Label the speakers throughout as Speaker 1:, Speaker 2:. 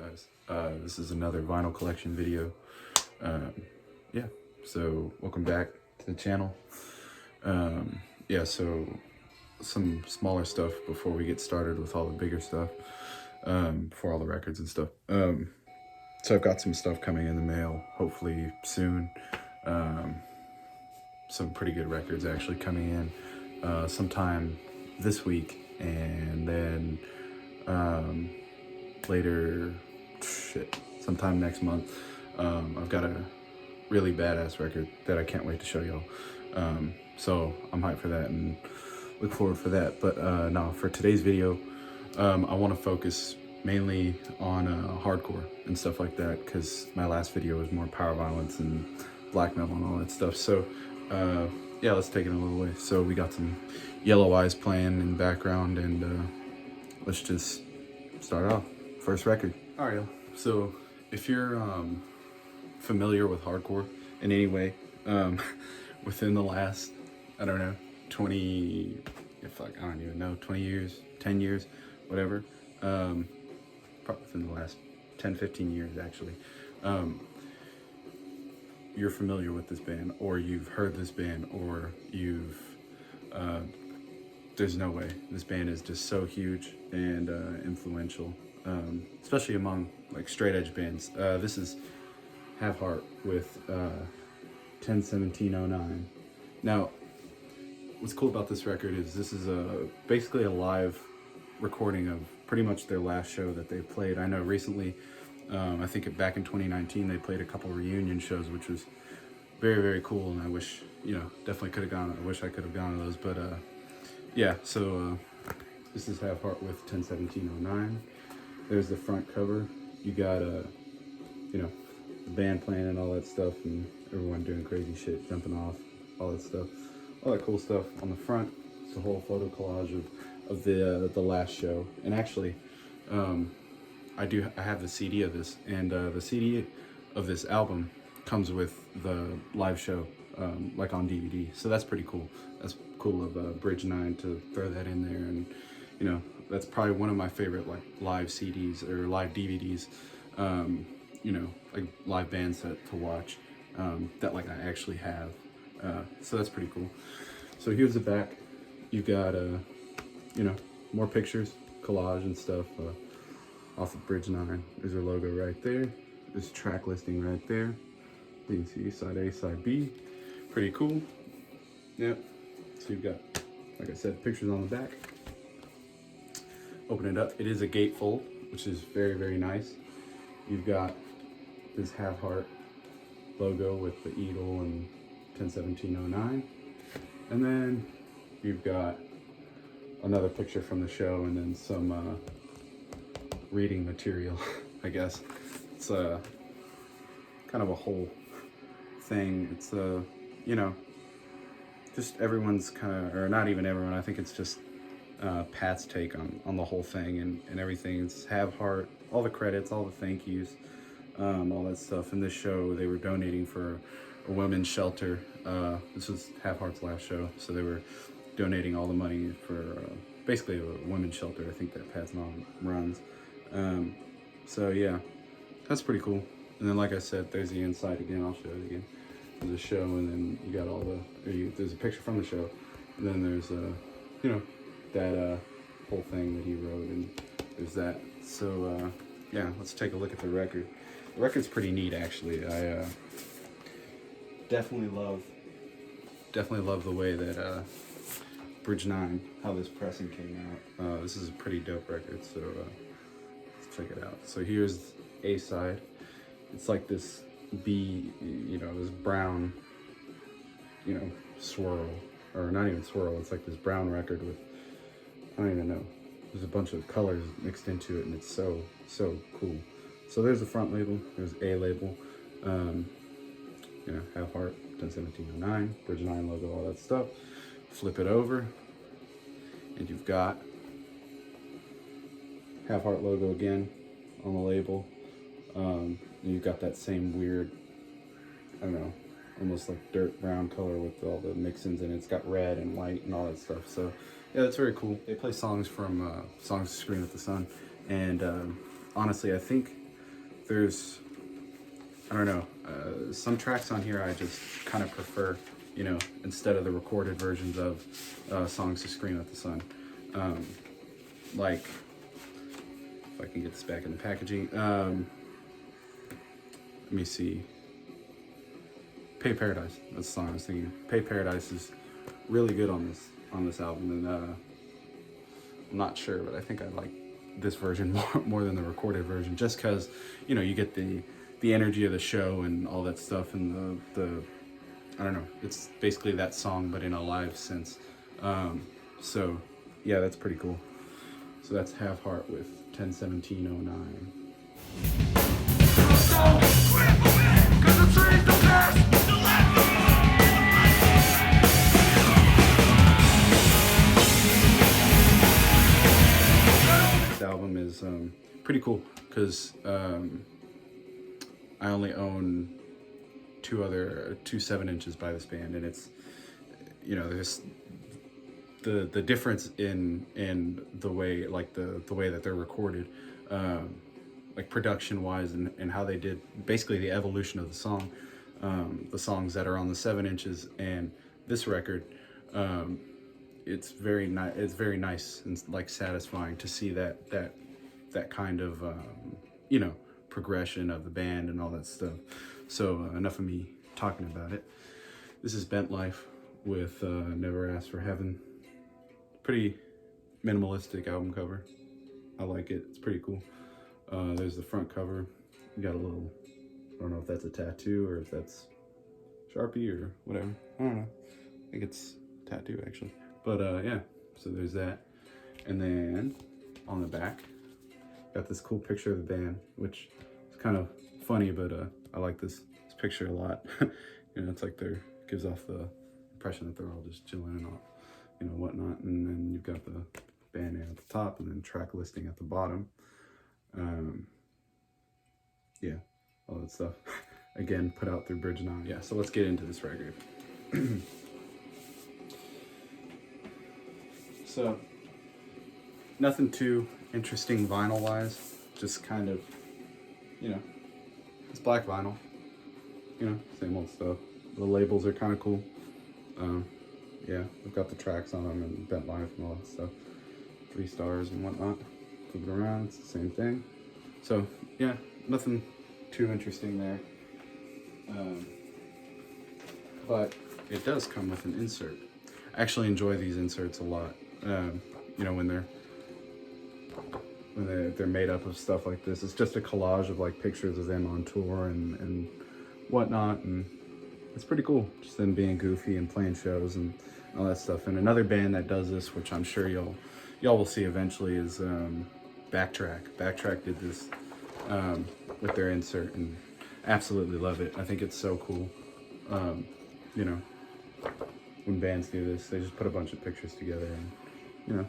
Speaker 1: guys? This is another vinyl collection video. Yeah, so welcome back to the channel. Yeah, so some smaller stuff before we get started with all the bigger stuff, before all the records and stuff. So I've got some stuff coming in the mail, hopefully soon. Some pretty good records actually coming in sometime this week, and then later, sometime next month, I've got a really badass record that I can't wait to show y'all. So I'm hyped for that and look forward for that. But no, for today's video, I want to focus mainly on hardcore and stuff like that, because my last video was more power violence and black metal and all that stuff. So yeah, let's take it a little way. So we got some Yellow Eyes playing in the background, and let's just start off. First record. All right, so if you're familiar with hardcore in any way, within the last, I don't know, 20, I don't even know, 20 years, 10 years, whatever, probably within the last 10, 15 years actually, you're familiar with this band, or you've heard this band, or you've, there's no way. This band is just so huge and influential, especially among like straight edge bands. This is Have Heart with 10-17-09. Now, what's cool about this record is this is basically a live recording of pretty much their last show that they played. I know recently, I think back in 2019, they played a couple reunion shows, which was very, very cool. And I wish, definitely could have gone. I wish I could have gone to those. But yeah, so this is Have Heart with 10-17-09. There's the front cover. You got the band playing and all that stuff, and everyone doing crazy shit, jumping off, all that stuff, all that cool stuff on the front. It's a whole photo collage of the last show. And actually, I have the CD of this, and the CD of this album comes with the live show, like on DVD. So that's pretty cool. That's cool of Bridge 9 to throw that in there, and that's probably one of my favorite like live CDs or live DVDs. Like live bands to watch, that like I actually have. So that's pretty cool. So here's the back. You've got more pictures, collage and stuff off of Bridge 9. There's their logo right there. There's track listing right there. You can see side A, side B. Pretty cool. Yep. So you've got, like I said, pictures on the back. Open it up. It is a gatefold, which is very, very nice. You've got this Have Heart logo with the eagle and 10-17-09. And then you've got another picture from the show, and then some reading material, I guess. It's kind of a whole thing. It's just everyone's kind of, or not even everyone, I think it's just Pat's take on the whole thing and everything. It's Have Heart, all the credits, all the thank yous, all that stuff. In this show, they were donating for a women's shelter. This was Have Heart's last show, so they were donating all the money for basically a women's shelter, I think, that Pat's mom runs. So yeah, that's pretty cool. And then, like I said, there's the inside again. I'll show it again. There's a show, and then you got all there's a picture from the show, and then there's that whole thing that he wrote, and there's that. So yeah, let's take a look at the record. The record's pretty neat, actually. I definitely love the way that Bridge 9, how this pressing came out. This is a pretty dope record, so let's check it out. So here's A side. It's like this this brown, swirl, or not even swirl. It's like this brown record with, I don't even know. There's a bunch of colors mixed into it, and it's so cool. So there's the front label. There's A label. Have Heart, 10-17-09, Bridge 9 logo, all that stuff. Flip it over, and you've got Have Heart logo again on the label. And you've got that same weird, I don't know, almost like dirt brown color with all the mix-ins in it. It's got red and white and all that stuff. So yeah, that's very cool. They play songs from Songs to Scream at the Sun, and honestly, I think there's, I don't know, some tracks on here I just kind of prefer, you know, instead of the recorded versions of songs to Scream at the Sun. Like, if I can get this back in the packaging. Let me see. Pay Paradise. That's the song I was thinking. Pay Paradise is really good on this album, and I'm not sure, but I think I like this version more than the recorded version, just because, you know, you get the energy of the show and all that stuff, and the I don't know, it's basically that song but in a live sense. So yeah, that's pretty cool. So that's Have Heart with 10/17/09. This album is pretty cool because I only own two 7-inches by this band, and it's, you know, there's the difference in the way, like the way that they're recorded, like production wise, and how they did basically the evolution of the song, the songs that are on the 7-inches and this record. It's very nice and like satisfying to see that kind of you know, progression of the band and all that stuff. So enough of me talking about it. This is Bent Life with Never Asked for Heaven. Pretty minimalistic album cover. I like it. It's pretty cool. There's the front cover. You got a little, I don't know if that's a tattoo or if that's Sharpie or whatever. I don't know. I think it's a tattoo actually. But yeah, so there's that. And then on the back, got this cool picture of the band, which is kind of funny, but I like this picture a lot. You know, it's like gives off the impression that they're all just chilling and all, you know, whatnot. And then you've got the band name at the top and then track listing at the bottom. Yeah, all that stuff. Again, put out through Bridge 9. Yeah, so let's get into this record. So, nothing too interesting vinyl-wise, just kind of, you know, it's black vinyl, you know, same old stuff. The labels are kind of cool. Yeah, I've got the tracks on them and Bent Life and all that stuff. 3 stars and whatnot. Flip it around, it's the same thing. So, yeah, nothing too interesting there. But it does come with an insert. I actually enjoy these inserts a lot. You know, when they're made up of stuff like this. It's just a collage of like pictures of them on tour and whatnot, and it's pretty cool. Just them being goofy and playing shows and all that stuff. And another band that does this, which I'm sure y'all will see eventually, is Backtrack. Backtrack did this with their insert, and absolutely love it. I think it's so cool. You know, when bands do this, they just put a bunch of pictures together, and you know,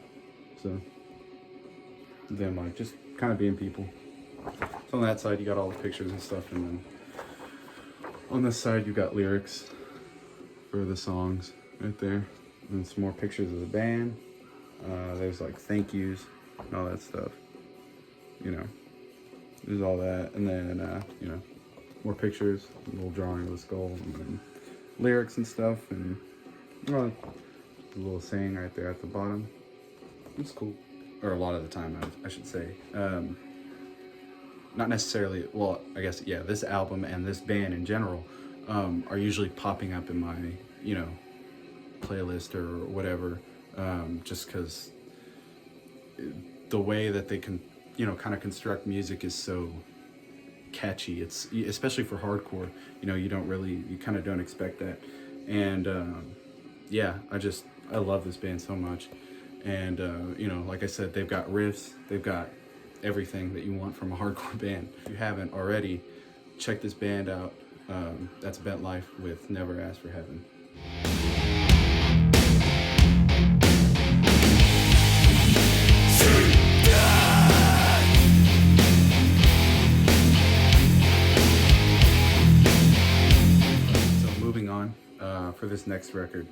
Speaker 1: so them like just kind of being people. So on that side you got all the pictures and stuff, and then on this side you got lyrics for the songs right there, and some more pictures of the band. There's like thank yous and all that stuff, you know, there's all that, and then you know, more pictures, a little drawing of the skull, and then lyrics and stuff, and well, a little saying right there at the bottom. It's cool. Or a lot of the time, I should say. Not necessarily, well, I guess, yeah, this album and this band in general are usually popping up in my, you know, playlist or whatever, just because the way that they can, you know, kind of construct music is so catchy. It's, especially for hardcore, you know, you kind of don't expect that. And yeah, I love this band so much. And you know, like I said, they've got riffs, they've got everything that you want from a hardcore band. If you haven't already, check this band out. That's Bent Life with Never Asked for Heaven. So moving on, for this next record.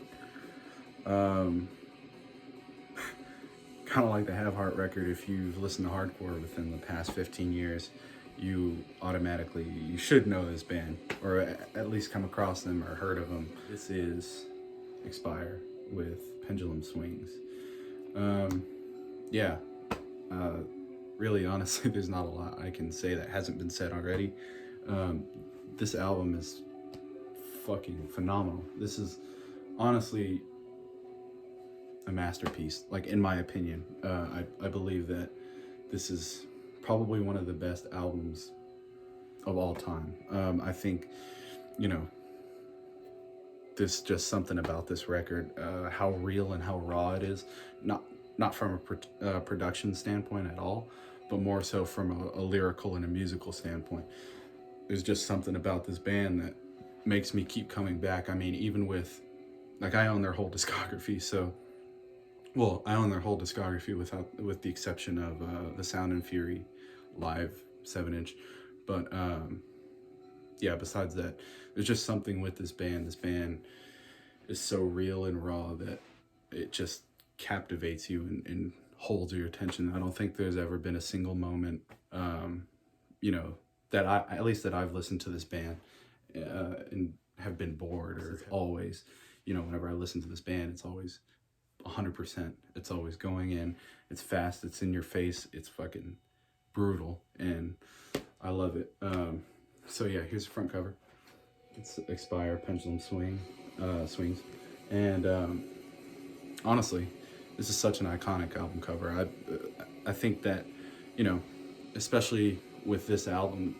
Speaker 1: Kind of like the Have Heart record. If you've listened to hardcore within the past 15 years, you automatically, you should know this band, or at least come across them or heard of them. This is EXPIRE with Pendulum Swings. Yeah, really, honestly, there's not a lot I can say that hasn't been said already. This album is fucking phenomenal. This is honestly a masterpiece, like, in my opinion. I believe that this is probably one of the best albums of all time. I think, you know, there's just something about this record, how real and how raw it is. Not from a production standpoint at all, but more so from a lyrical and a musical standpoint. There's just something about this band that makes me keep coming back. I mean, even with, like, I own their whole discography, so, well, I own their whole discography with the exception of the Sound and Fury live 7-inch. But yeah, besides that, there's just something with this band. This band is so real and raw that it just captivates you and holds your attention. I don't think there's ever been a single moment, you know, that at least that I've listened to this band and have been bored, or always, you know, whenever I listen to this band, it's always 100%. It's always going in. It's fast. It's in your face. It's fucking brutal, and I love it. So yeah, here's the front cover. It's EXPIRE Pendulum Swings, and honestly, this is such an iconic album cover. I think that, you know, especially with this album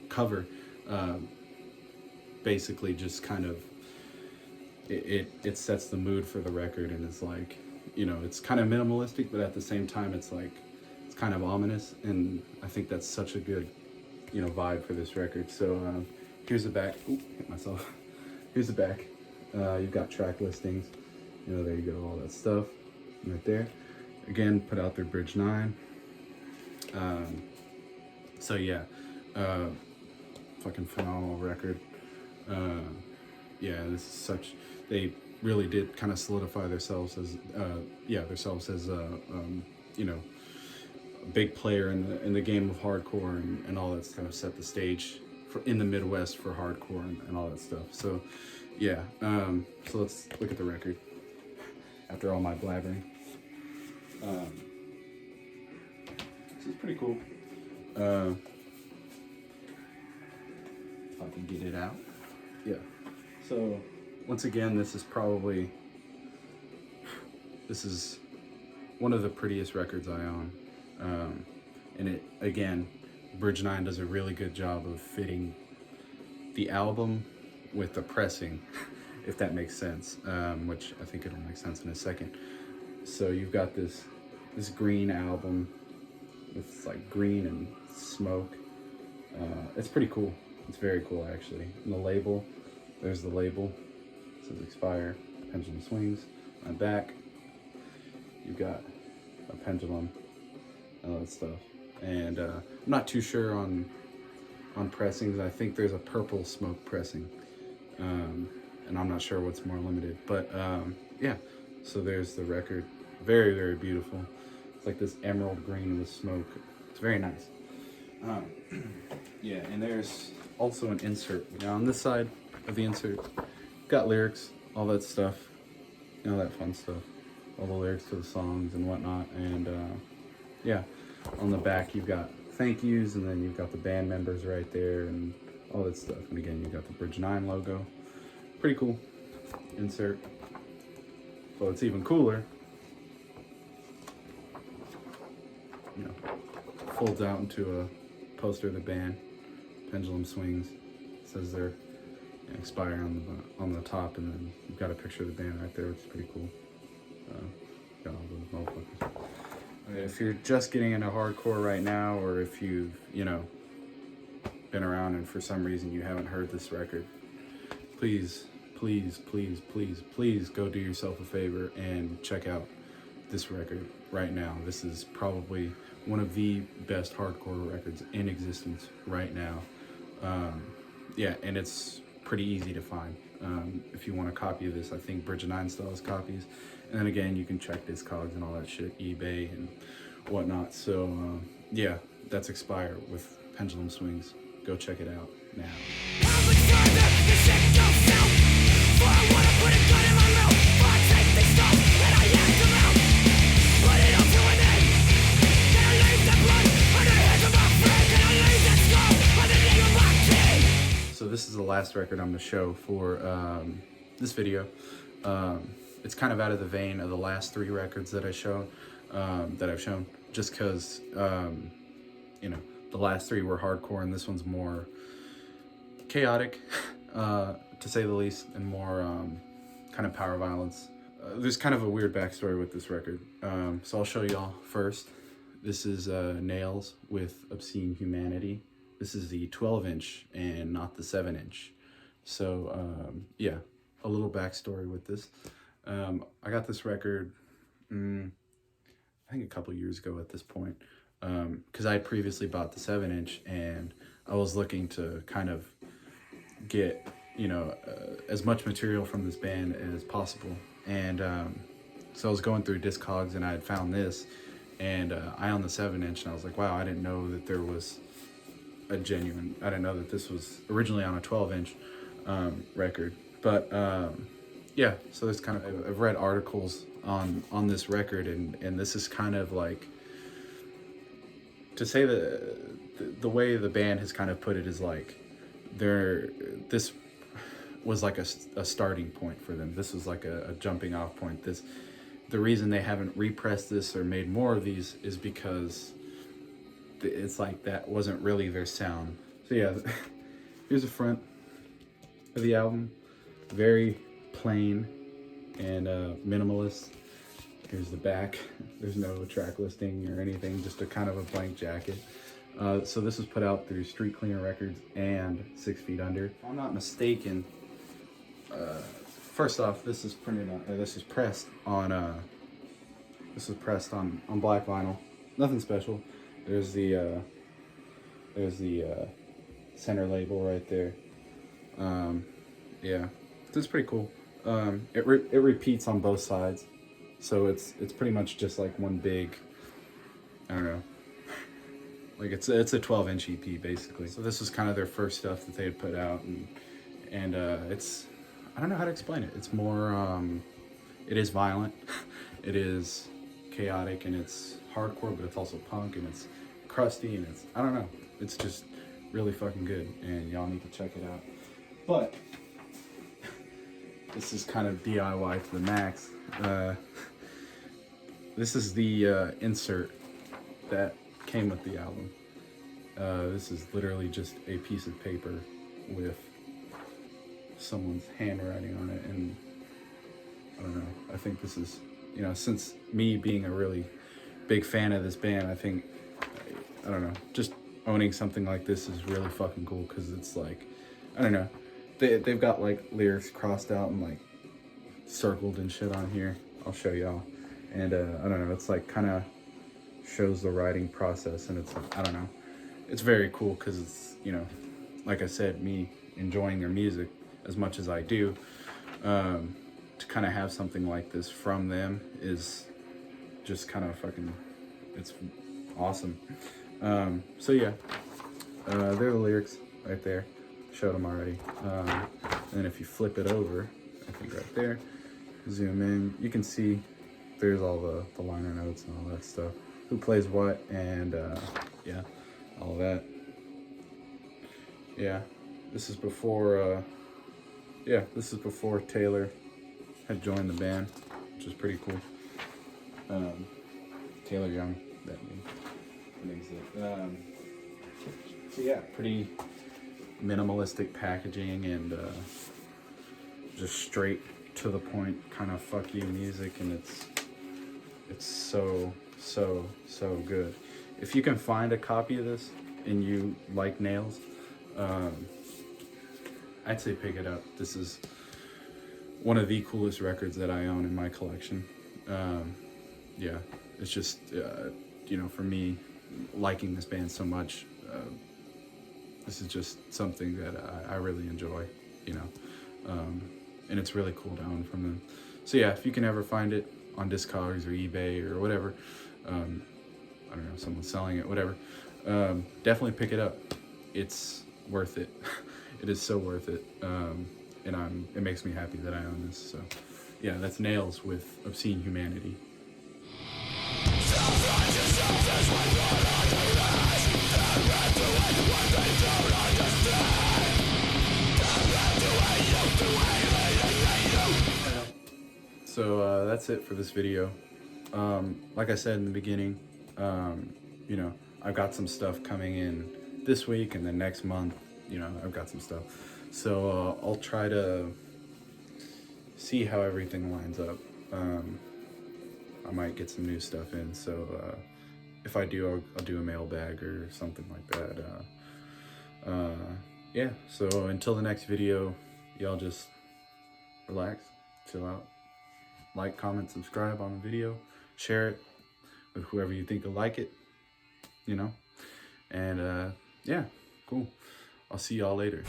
Speaker 1: cover, basically just kind of it sets the mood for the record, and it's like, you know, it's kind of minimalistic, but at the same time it's like, it's kind of ominous, and I think that's such a good, you know, vibe for this record. So here's the back. Ooh, hit myself. Here's the back. You've got track listings, you know, there you go, all that stuff right there. Again, put out their Bridge 9. So yeah, fucking phenomenal record. Yeah, this is such, they really did kind of solidify themselves as you know, a big player in the game of hardcore, and all that's kind of set the stage for in the Midwest for hardcore and all that stuff. So yeah, so let's look at the record after all my blabbering. This is pretty cool. If I can get it out. Yeah. So once again, this is one of the prettiest records I own. And it, again, Bridge 9 does a really good job of fitting the album with the pressing, if that makes sense, which I think it'll make sense in a second. So you've got this green album with like green and smoke. It's pretty cool. It's very cool, actually. And the label, there's the label. It says EXPIRE, Pendulum Swings. On the back, you've got a pendulum, all that stuff. And I'm not too sure on pressings. I think there's a purple smoke pressing, and I'm not sure what's more limited. But yeah, so there's the record. Very, very beautiful. It's like this emerald green with smoke. It's very nice. Yeah, and there's also an insert. Now on this side of the insert, got lyrics, all that stuff, you know, that fun stuff, all the lyrics to the songs and whatnot. And yeah, on the back you've got thank yous, and then you've got the band members right there and all that stuff. And again, you've got the Bridge 9 logo. Pretty cool insert. So it's even cooler, you know, folds out into a poster of the band, Pendulum Swings. It says they're EXPIRE on the top, and then you've got a picture of the band right there, which is pretty cool. Got all those motherfuckers. If you're just getting into hardcore right now, or if you've, you know, been around and for some reason you haven't heard this record, please go do yourself a favor and check out this record right now. This is probably one of the best hardcore records in existence right now. Yeah, and it's pretty easy to find. If you want a copy of this, I think Bridge 9 still has copies. And then again, you can check Discogs and all that shit, eBay and whatnot. So yeah, that's EXPIRE with Pendulum Swings. Go check it out now. So this is the last record I'm going to show for this video. It's kind of out of the vein of the last 3 records that I've shown, just because you know, the last 3 were hardcore and this one's more chaotic, to say the least, and more kind of power violence. There's kind of a weird backstory with this record, so I'll show y'all first. This is Nails with Obscene Humanity. This is the 12-inch and not the 7-inch. So yeah, a little backstory with this. I got this record, I think a couple years ago at this point, because I had previously bought the 7-inch and I was looking to kind of get, you know, as much material from this band as possible. And so I was going through Discogs and I had found this, and I own the 7-inch, and I was like, wow, I didn't know that there was I didn't know that this was originally on a 12-inch record. But yeah, so there's kind of, I've read articles on this record, and this is kind of like, to say the way the band has kind of put it is like, this was like a starting point for them. This was like a jumping off point. The reason they haven't repressed this or made more of these is because it's like that wasn't really their sound. So yeah, here's the front of the album. Very plain and minimalist. Here's the back. There's no track listing or anything, just a kind of a blank jacket. So this was put out through Street Cleaner Records and 6 Feet Under. If I'm not mistaken, first off, this is printed on, this is pressed on black vinyl. Nothing special. There's the center label right there. Yeah, this is pretty cool. It repeats on both sides, so it's pretty much just like one big, I don't know, like it's a 12-inch EP basically. So this was kind of their first stuff that they had put out, and it's, I don't know how to explain it. It's more, it is violent, it is chaotic, and it's hardcore, but it's also punk, and it's crusty, and it's, I don't know, it's just really fucking good, and y'all need to check it out. But this is kind of DIY to the max. This is the insert that came with the album. This is literally just a piece of paper with someone's handwriting on it, and I don't know, I think this is, you know, since me being a really big fan of this band, I think, I don't know, just owning something like this is really fucking cool, because it's like, I don't know, they've got like lyrics crossed out and like circled and shit on here. I'll show y'all. And I don't know, it's like kind of shows the writing process, and it's, I don't know, it's very cool, because it's, you know, like I said, me enjoying their music as much as I do, to kind of have something like this from them is just kind of fucking, it's awesome. So yeah, there are the lyrics right there. Showed them already. And then if you flip it over, I think right there, zoom in, you can see there's all the liner notes and all that stuff. Who plays what, and yeah, all that. Yeah, this is before, yeah, this is before Taylor had joined the band, which is pretty cool. Taylor Young, that makes it. So yeah, pretty minimalistic packaging, and just straight to the point kind of fuck you music, and it's so good. If you can find a copy of this and you like Nails, I'd say pick it up. This is one of the coolest records that I own in my collection. Yeah, it's just, you know, for me, liking this band so much, this is just something that I really enjoy, you know, and it's really cool to own from them. So yeah, if you can ever find it on Discogs or eBay or whatever, I don't know, someone's selling it, whatever, definitely pick it up. It's worth it. It is so worth it. And it makes me happy that I own this. So yeah, that's Nails with Obscene Humanity. So that's it for this video. Like I said in the beginning, you know, I've got some stuff coming in this week, and then next month, you know, I've got some stuff. So I'll try to see how everything lines up. I might get some new stuff in, so if I do, I'll do a mailbag or something like that. Yeah, so until the next video, y'all just relax, chill out, like, comment, subscribe on the video, share it with whoever you think will like it, you know, and yeah, cool. I'll see y'all later.